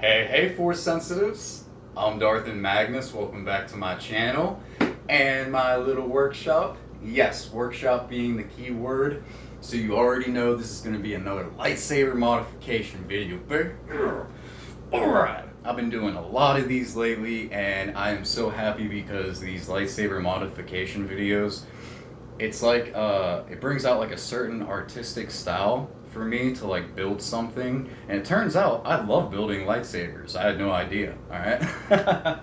Hey, Force Sensitives. I'm Darth and Magnus. Welcome back to my channel and my little workshop. Yes, workshop being the key word. So you already know this is going to be another lightsaber modification video. Alright, I've been doing a lot of these lately and I am so happy because these lightsaber modification videos, it's like, it brings out like a certain artistic style for me to like build something, and it turns out I love building lightsabers. I had no idea. All right.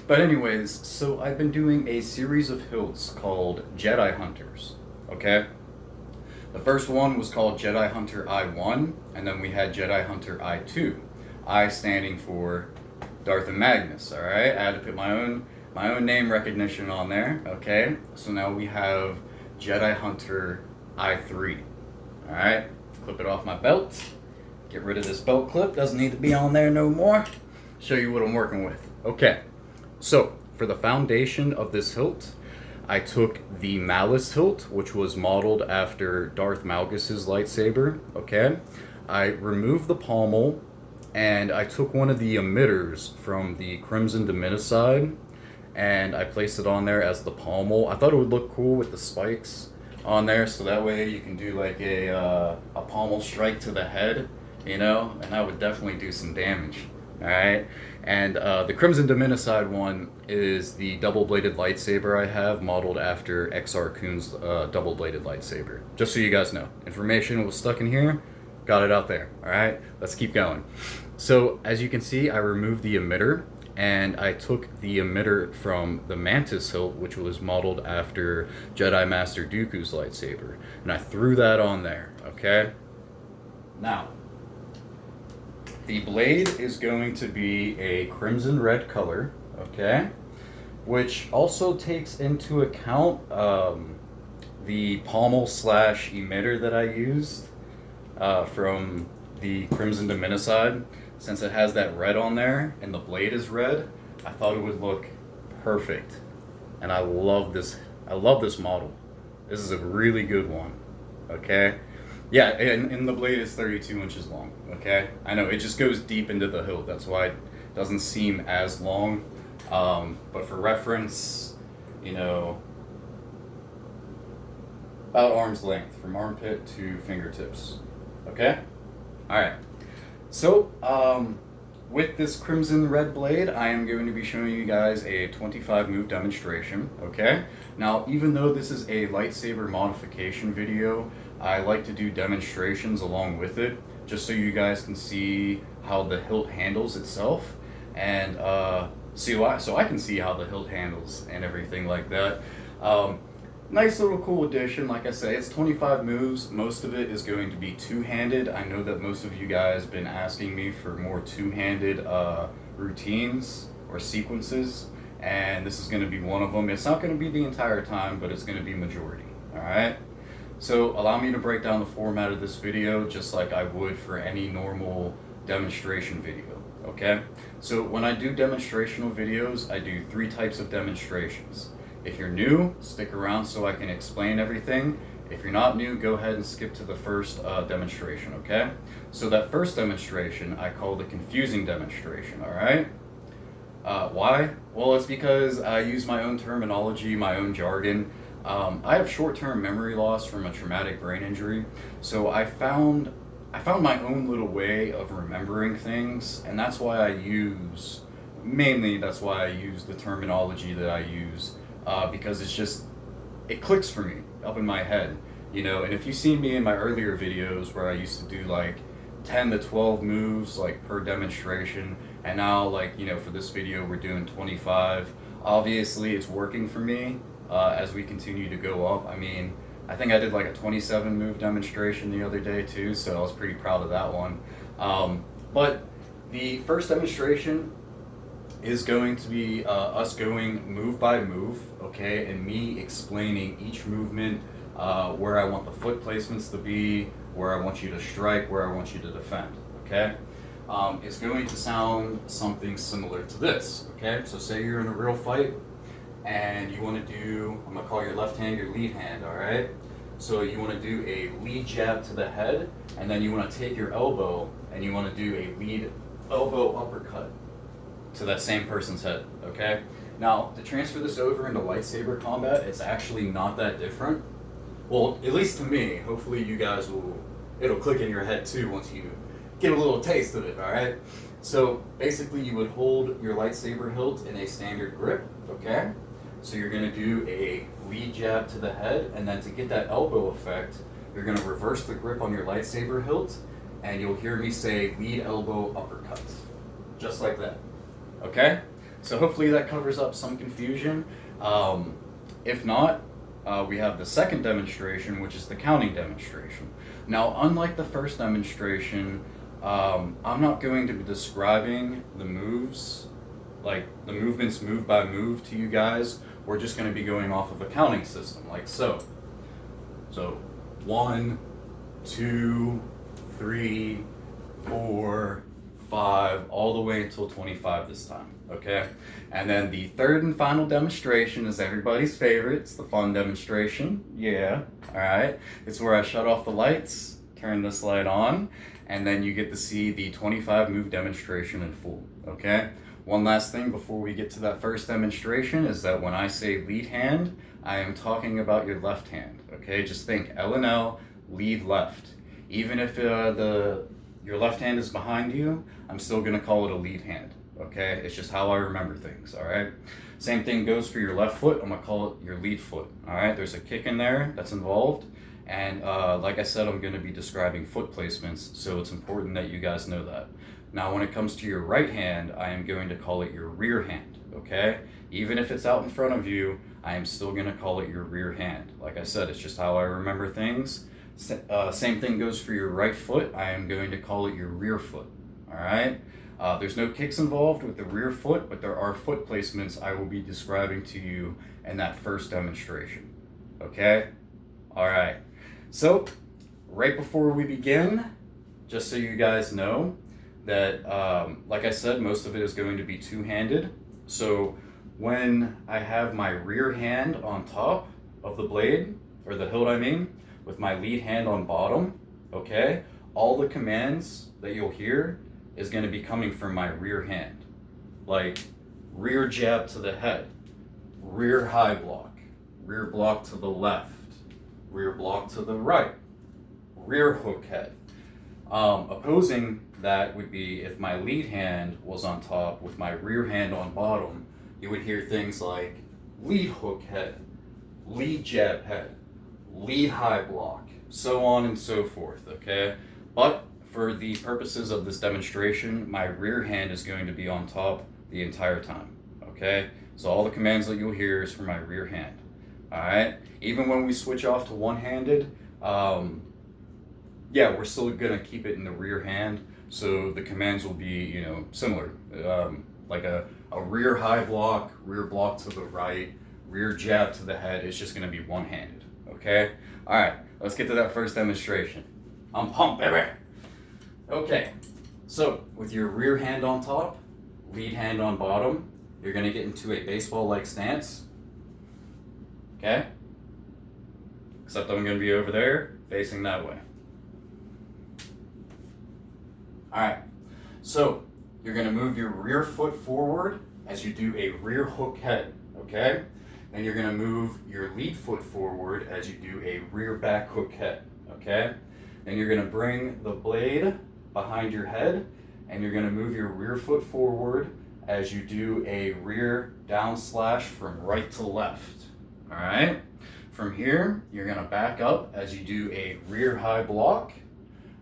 But anyways, so I've been doing a series of hilts called Jedi Hunters. Okay. The first one was called Jedi Hunter I1, and then we had Jedi Hunter I2. I standing for Darth and Magnus. All right. I had to put my own name recognition on there. Okay. So now we have Jedi Hunter I3. All right. Clip it off my belt. Get rid of this belt clip. Doesn't need to be on there no more. Show you what I'm working with. Okay. So, for the foundation of this hilt, I took the Malice Hilt, which was modeled after Darth Malgus's lightsaber. Okay. I removed the pommel, and I took one of the emitters from the Crimson Dominicide, and I placed it on there as the pommel. I thought it would look cool with the spikes on there, so that way you can do like a pommel strike to the head, you know, and that would definitely do some damage. All right, and the Crimson Dominicide one is the double-bladed lightsaber I have, modeled after XR Kun's double-bladed lightsaber. Just so you guys know, information was stuck in here, got it out there. All right, let's keep going. So as you can see, I removed the emitter, and I took the emitter from the Mantis Hilt, which was modeled after Jedi Master Dooku's lightsaber, and I threw that on there, okay? Now, the blade is going to be a crimson red color, okay? Which also takes into account the pommel slash emitter that I used from the Crimson Dominicide. Since it has that red on there and the blade is red, I thought it would look perfect. And I love this model. This is a really good one. Okay? Yeah, and the blade is 32 inches long. Okay? I know, it just goes deep into the hilt. That's why it doesn't seem as long. But for reference, you know, about arm's length, from armpit to fingertips. Okay? Alright. So, with this crimson red blade, I am going to be showing you guys a 25 move demonstration, okay? Now, even though this is a lightsaber modification video, I like to do demonstrations along with it, just so you guys can see how the hilt handles itself, and so I can see how the hilt handles and everything like that. Nice little cool addition. Like I say, it's 25 moves. Most of it is going to be two-handed. I know that most of you guys have been asking me for more two-handed routines or sequences, and this is going to be one of them. It's not going to be the entire time, but it's going to be majority. Alright? So allow me to break down the format of this video just like I would for any normal demonstration video. Okay? So when I do demonstrational videos, I do 3 types of demonstrations. If you're new, stick around so I can explain everything. If you're not new, go ahead and skip to the first demonstration, okay? So that first demonstration, I call the confusing demonstration, all right? Why? Well, it's because I use my own terminology, my own jargon. I have short-term memory loss from a traumatic brain injury, so I found my own little way of remembering things, and that's why I use the terminology that I use. Because it clicks for me up in my head, you know. And if you've seen me in my earlier videos where I used to do like 10 to 12 moves like per demonstration, and now, like, you know, for this video we're doing 25. Obviously it's working for me as we continue to go up. I mean, I think I did like a 27 move demonstration the other day too, so I was pretty proud of that one. But the first demonstration is going to be us going move by move, okay, and me explaining each movement, where I want the foot placements to be, where I want you to strike, where I want you to defend, okay? It's going to sound something similar to this, okay? So say you're in a real fight, and you want to do, I'm going to call your left hand your lead hand, all right? So you want to do a lead jab to the head, and then you want to take your elbow, and you want to do a lead elbow uppercut to that same person's head, okay? Now, to transfer this over into lightsaber combat, it's actually not that different. Well, at least to me. Hopefully you guys it'll click in your head too once you get a little taste of it, alright? So, basically you would hold your lightsaber hilt in a standard grip, okay? So you're going to do a lead jab to the head, and then to get that elbow effect, you're going to reverse the grip on your lightsaber hilt, and you'll hear me say lead elbow uppercut. Just like that. Okay? So hopefully that covers up some confusion. If not, we have the second demonstration, which is the counting demonstration. Now, unlike the first demonstration, I'm not going to be describing the moves, like the movements move by move to you guys. We're just going to be going off of a counting system, like so. So, 1, 2, 3, 4, 5, all the way until 25 this time, okay? And then the third and final demonstration is everybody's favorite. It's the fun demonstration, yeah, all right? It's where I shut off the lights, turn this light on, and then you get to see the 25 move demonstration in full, okay? One last thing before we get to that first demonstration is that when I say lead hand, I am talking about your left hand, okay? Just think L and L, lead left. Even if your left hand is behind you, I'm still gonna call it a lead hand, okay? It's just how I remember things, all right? Same thing goes for your left foot. I'm gonna call it your lead foot, all right? There's a kick in there that's involved. And like I said, I'm gonna be describing foot placements, so it's important that you guys know that. Now, when it comes to your right hand, I am going to call it your rear hand, okay? Even if it's out in front of you, I am still gonna call it your rear hand. Like I said, it's just how I remember things. Same thing goes for your right foot. I am going to call it your rear foot, all right? There's no kicks involved with the rear foot, but there are foot placements I will be describing to you in that first demonstration, okay? All right, so right before we begin, just so you guys know, that, like I said, most of it is going to be two-handed. So when I have my rear hand on top of the blade, or the hilt I mean, with my lead hand on bottom, okay, all the commands that you'll hear is going to be coming from my rear hand. Like rear jab to the head, rear high block, rear block to the left, rear block to the right, rear hook head. Opposing that would be if my lead hand was on top with my rear hand on bottom, you would hear things like lead hook head, lead jab head, lead high block, so on and so forth, okay? But for the purposes of this demonstration, my rear hand is going to be on top the entire time, okay? So all the commands that you'll hear is from my rear hand, all right? Even when we switch off to one-handed, yeah, we're still gonna keep it in the rear hand, so the commands will be, similar. Like a rear high block, rear block to the right, rear jab to the head. It's just gonna be one-handed, okay? All right, let's get to that first demonstration. I'm pumped, baby. Okay, so with your rear hand on top, lead hand on bottom, you're gonna get into a baseball-like stance, okay? Except I'm gonna be over there, facing that way. All right, so you're gonna move your rear foot forward as you do a rear hook head, okay? Then you're gonna move your lead foot forward as you do a rear back hook head, okay? Then you're gonna bring the blade behind your head, and you're gonna move your rear foot forward as you do a rear down slash from right to left, all right? From here, you're gonna back up as you do a rear high block.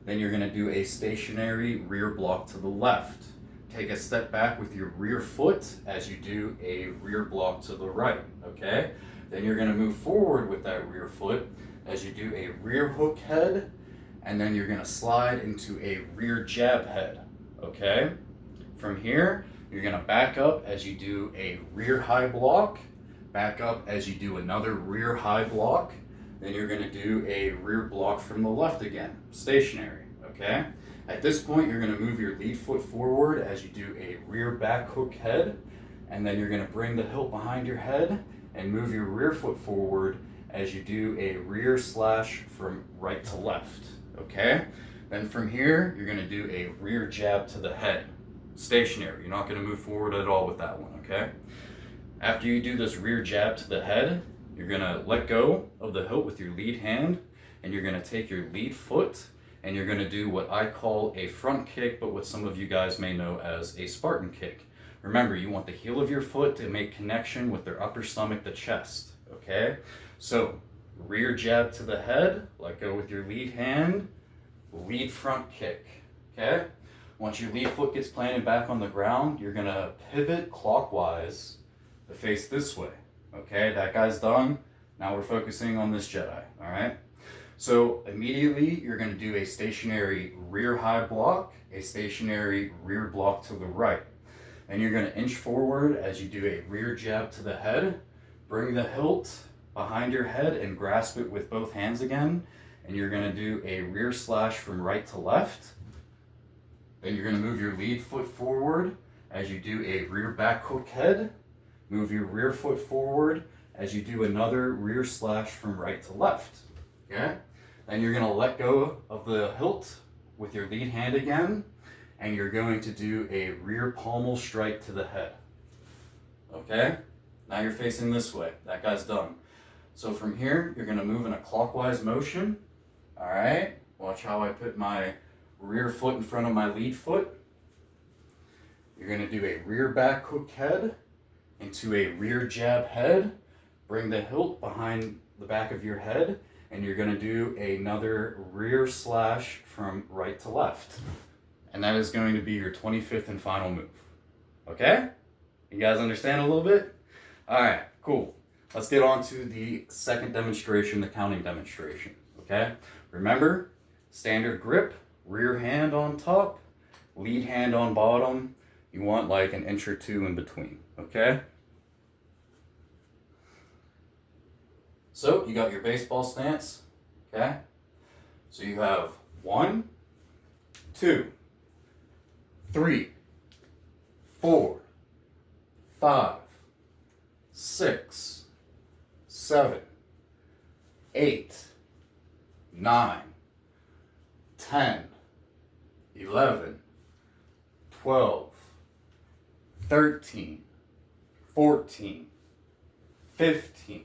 Then you're gonna do a stationary rear block to the left. Take a step back with your rear foot as you do a rear block to the right, okay? Then you're gonna move forward with that rear foot as you do a rear hook head, and then you're gonna slide into a rear jab head, okay? From here, you're gonna back up as you do a rear high block, back up as you do another rear high block, then you're gonna do a rear block from the left again, stationary, okay? At this point, you're gonna move your lead foot forward as you do a rear back hook head, and then you're gonna bring the hilt behind your head and move your rear foot forward as you do a rear slash from right to left, okay? Then from here, you're gonna do a rear jab to the head, stationary. You're not going to move forward at all with that one, okay? After you do this rear jab to the head, you're going to let go of the hilt with your lead hand, and you're going to take your lead foot, and you're going to do what I call a front kick, but what some of you guys may know as a Spartan kick. Remember, you want the heel of your foot to make connection with their upper stomach, the chest, okay? So, rear jab to the head, let go with your lead hand, lead front kick, okay? Once your lead foot gets planted back on the ground, you're gonna pivot clockwise to face this way, okay? That guy's done. Now we're focusing on this Jedi, all right? So immediately you're gonna do a stationary rear high block, a stationary rear block to the right. And you're gonna inch forward as you do a rear jab to the head, bring the hilt behind your head and grasp it with both hands again. And you're gonna do a rear slash from right to left. Then you're gonna move your lead foot forward as you do a rear back hook head. Move your rear foot forward as you do another rear slash from right to left, okay? Then you're gonna let go of the hilt with your lead hand again, and you're going to do a rear pommel strike to the head, okay? Now you're facing this way, that guy's done. So from here, you're gonna move in a clockwise motion, all right? Watch how I put my rear foot in front of my lead foot. You're gonna do a rear back hook head into a rear jab head, bring the hilt behind the back of your head, and you're gonna do another rear slash from right to left. And that is going to be your 25th and final move, okay? You guys understand a little bit? All right, cool. Let's get on to the second demonstration, the counting demonstration, okay? Remember, standard grip, rear hand on top, lead hand on bottom. You want like an inch or two in between, okay? So you got your baseball stance, okay? So you have 1, 2, 3, 4, 5, 6, 7, 8, 9, 10, 11, 12, 13, 14, 15,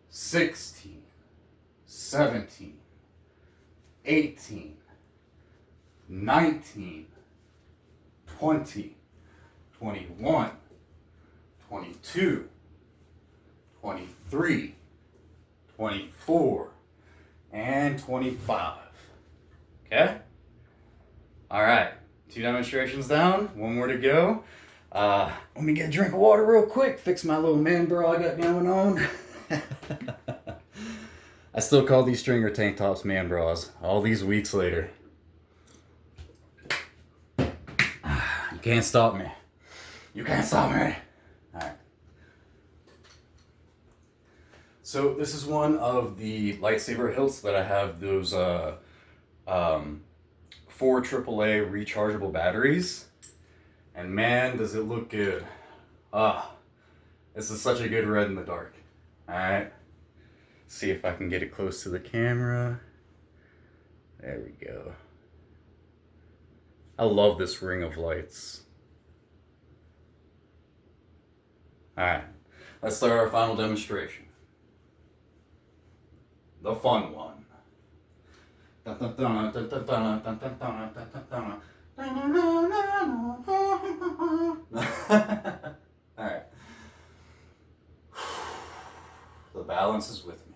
16, 17, 18, 19, 20, 21, 22, 23, 24, and 25. Okay? All right. 2 demonstrations down. 1 more to go. Let me get a drink of water real quick. Fix my little man bra I got going on. I still call these stringer tank tops man bras all these weeks later. You can't stop me. You can't stop me. Alright. So this is one of the lightsaber hilts that I have those 4 AAA rechargeable batteries. And man, does it look good. This is such a good red in the dark. Alright. See if I can get it close to the camera. There we go. I love this ring of lights. Alright, let's start our final demonstration. The fun one. Alright. The balance is with me.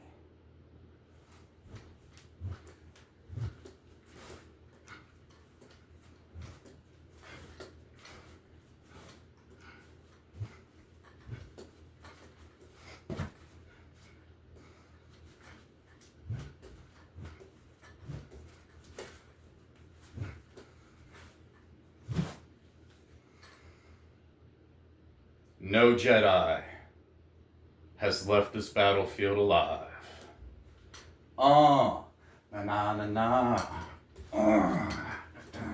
No Jedi has left this battlefield alive. Na na na na. Da, da,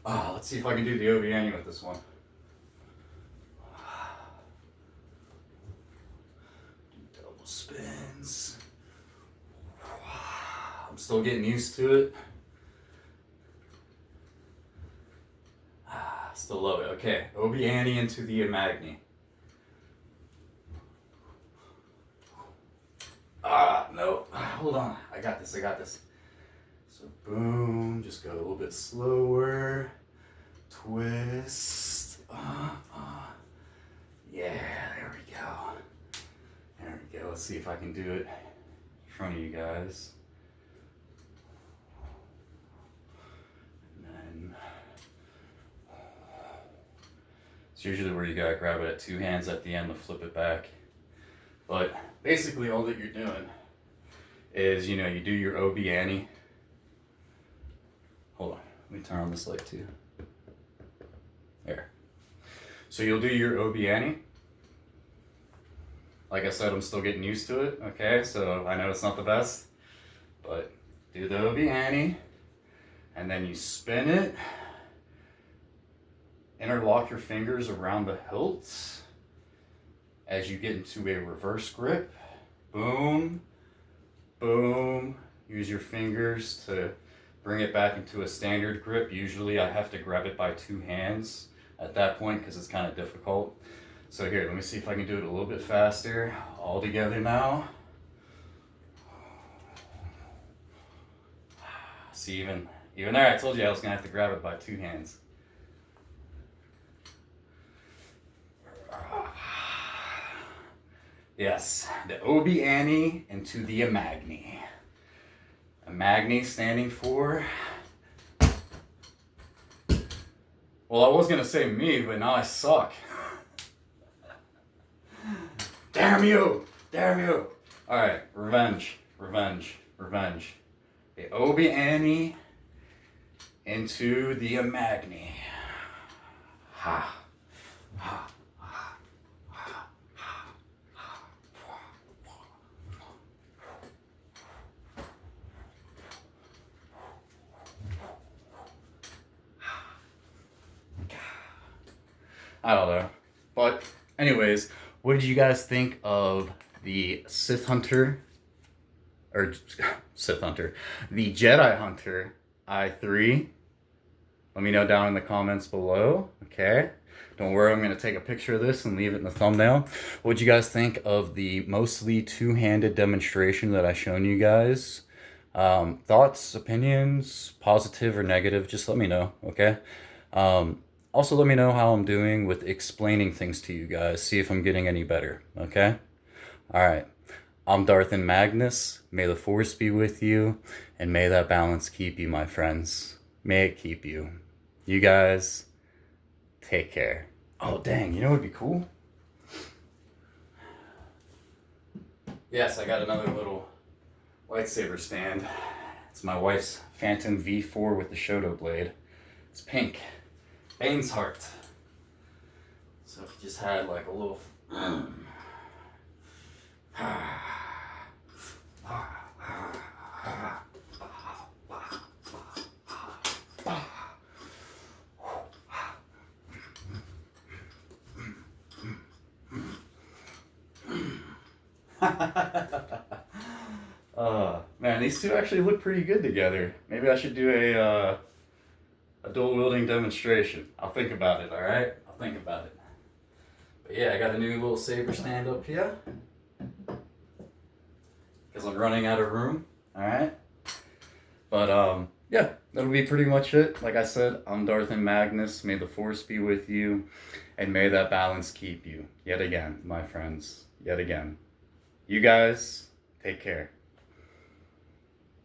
da. Let's see if I can do the OBN with this one. Do double spins. I'm still getting used to it. Still love it. Okay, Obiani into the Amagni. No. Hold on. I got this. So boom, just go a little bit slower. Twist. Yeah, there we go. There we go. Let's see if I can do it in front of you guys. And then it's usually where you gotta grab it at two hands at the end to flip it back. But basically all that you're doing is, you know, you do your Obiani. Hold on, let me turn on this light too. There. So you'll do your Obiani. Like I said, I'm still getting used to it, okay? So I know it's not the best, but do the Obiani, and then you spin it, interlock your fingers around the hilt as you get into a reverse grip. Boom, boom. Use your fingers to bring it back into a standard grip. Usually I have to grab it by two hands at that point because it's kind of difficult. So here, let me see if I can do it a little bit faster. All together now. See, even there, I told you I was gonna have to grab it by two hands. Yes, the Obiani into the Amagni. Amagni standing for, well, I was gonna say me, but now I suck. Damn you! Damn you! Alright, revenge. The Obiani into the Amagni. Ha. Ha. I don't know. But anyways, what did you guys think of the the Jedi Hunter I3? Let me know down in the comments below, okay? Don't worry, I'm going to take a picture of this and leave it in the thumbnail. What did you guys think of the mostly two-handed demonstration that I've shown you guys? Thoughts, opinions, positive or negative, just let me know, okay? Also, let me know how I'm doing with explaining things to you guys. See if I'm getting any better, okay? Alright, I'm Darth and Magnus. May the Force be with you, and may that balance keep you, my friends. May it keep you. You guys, take care. Oh, dang, you know what would be cool? Yes, I got another little lightsaber stand. It's my wife's Phantom V4 with the Shoto blade. It's pink. Bane's heart. So if you just had like a little man, these two actually look pretty good together. Maybe I should do a dual wielding demonstration. I'll think about it, alright? I'll think about it. But yeah, I got a new little saber stand up here. Because I'm running out of room, alright? But yeah, that'll be pretty much it. Like I said, I'm Darth and Magnus. May the Force be with you. And may that balance keep you. Yet again, my friends. Yet again. You guys, take care.